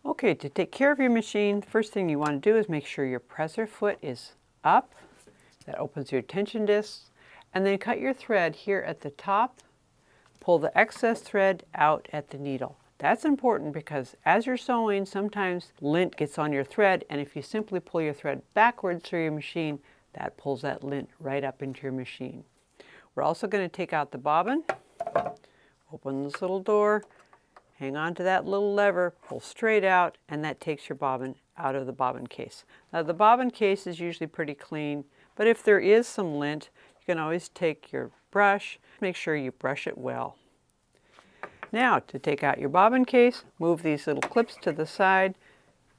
Okay, to take care of your machine, the first thing you want to do is make sure your presser foot is up. That opens your tension discs. And then cut your thread here at the top. Pull the excess thread out at the needle. That's important because as you're sewing, sometimes lint gets on your thread, and if you simply pull your thread backwards through your machine, that pulls that lint right up into your machine. We're also going to take out the bobbin. Open this little door, hang on to that little lever, pull straight out, and that takes your bobbin out of the bobbin case. Now the bobbin case is usually pretty clean, but if there is some lint, you can always take your brush, make sure you brush it well. Now to take out your bobbin case, move these little clips to the side,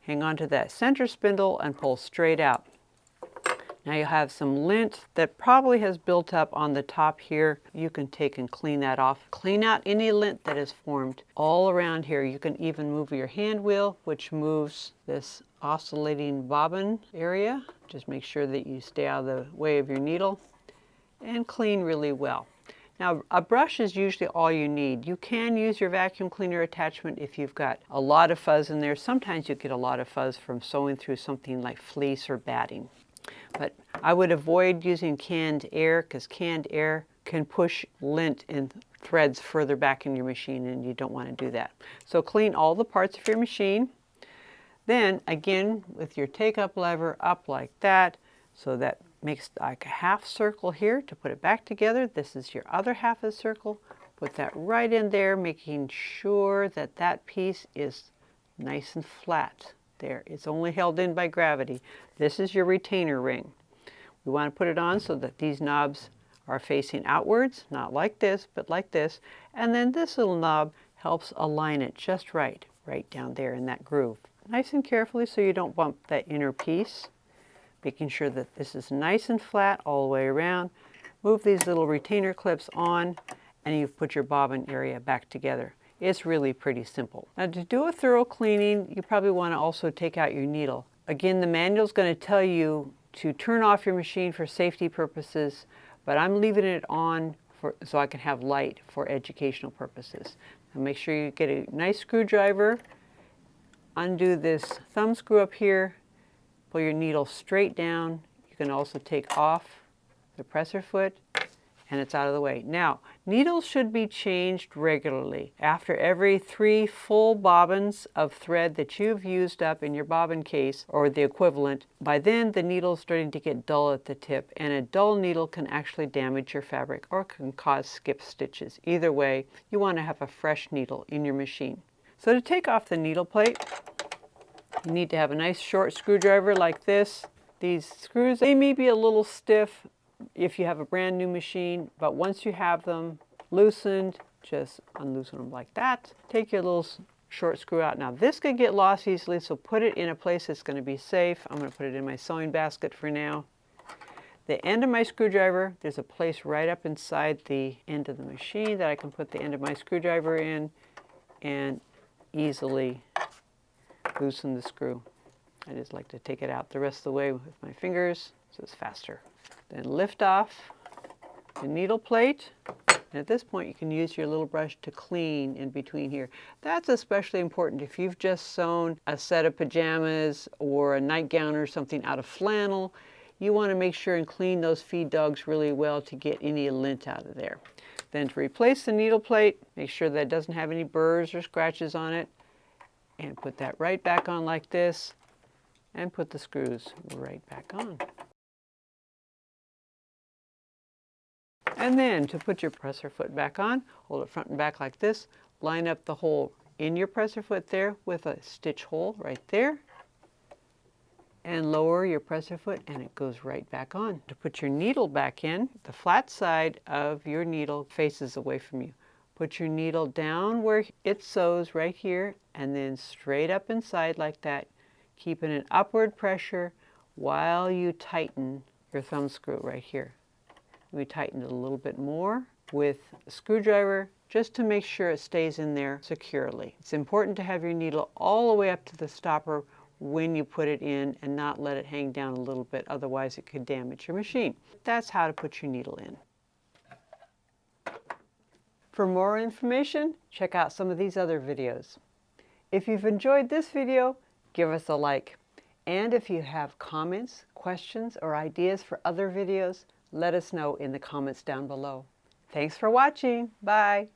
hang on to that center spindle and pull straight out. Now you have some lint that probably has built up on the top here. You can take and clean that off. Clean out any lint that has formed all around here. You can even move your hand wheel, which moves this oscillating bobbin area. Just make sure that you stay out of the way of your needle and clean really well. Now, a brush is usually all you need. You can use your vacuum cleaner attachment if you've got a lot of fuzz in there. Sometimes you get a lot of fuzz from sewing through something like fleece or batting. But I would avoid using canned air because canned air can push lint and threads further back in your machine, and you don't want to do that. So clean all the parts of your machine. Then again, with your take-up lever up like that, so that makes like a half circle here to put it back together. This is your other half of the circle. Put that right in there, making sure that that piece is nice and flat. There, it's only held in by gravity. This is your retainer ring. We want to put it on so that these knobs are facing outwards, not like this, but like this. And then this little knob helps align it just right, right down there in that groove. Nice and carefully so you don't bump that inner piece. Making sure that this is nice and flat all the way around. Move these little retainer clips on, and you've put your bobbin area back together. It's really pretty simple. Now to do a thorough cleaning, you probably want to also take out your needle. Again, the manual is going to tell you to turn off your machine for safety purposes, but I'm leaving it on so I can have light for educational purposes. Now make sure you get a nice screwdriver, undo this thumb screw up here, pull your needle straight down. You can also take off the presser foot, and it's out of the way. Now, needles should be changed regularly. After every 3 full bobbins of thread that you've used up in your bobbin case, or the equivalent, by then the needle's starting to get dull at the tip, and a dull needle can actually damage your fabric or can cause skip stitches. Either way, you want to have a fresh needle in your machine. So to take off the needle plate, you need to have a nice short screwdriver like this. These screws, they may be a little stiff if you have a brand new machine, but once you have them loosened, just unloosen them like that. Take your little short screw out. Now this could get lost easily, so put it in a place that's going to be safe. I'm going to put it in my sewing basket for now. The end of my screwdriver, there's a place right up inside the end of the machine that I can put the end of my screwdriver in and easily loosen the screw. I just like to take it out the rest of the way with my fingers so it's faster. Then lift off the needle plate. And at this point you can use your little brush to clean in between here. That's especially important if you've just sewn a set of pajamas or a nightgown or something out of flannel. You want to make sure and clean those feed dogs really well to get any lint out of there. Then to replace the needle plate, make sure that it doesn't have any burrs or scratches on it. And put that right back on like this, and put the screws right back on. And then to put your presser foot back on, hold it front and back like this, line up the hole in your presser foot there with a stitch hole right there, and lower your presser foot and it goes right back on. To put your needle back in, the flat side of your needle faces away from you. Put your needle down where it sews right here and then straight up inside like that, keeping an upward pressure while you tighten your thumb screw right here. We tighten it a little bit more with a screwdriver just to make sure it stays in there securely. It's important to have your needle all the way up to the stopper when you put it in and not let it hang down a little bit, otherwise it could damage your machine. That's how to put your needle in. For more information, check out some of these other videos. If you've enjoyed this video, give us a like. And if you have comments, questions, or ideas for other videos, let us know in the comments down below. Thanks for watching. Bye.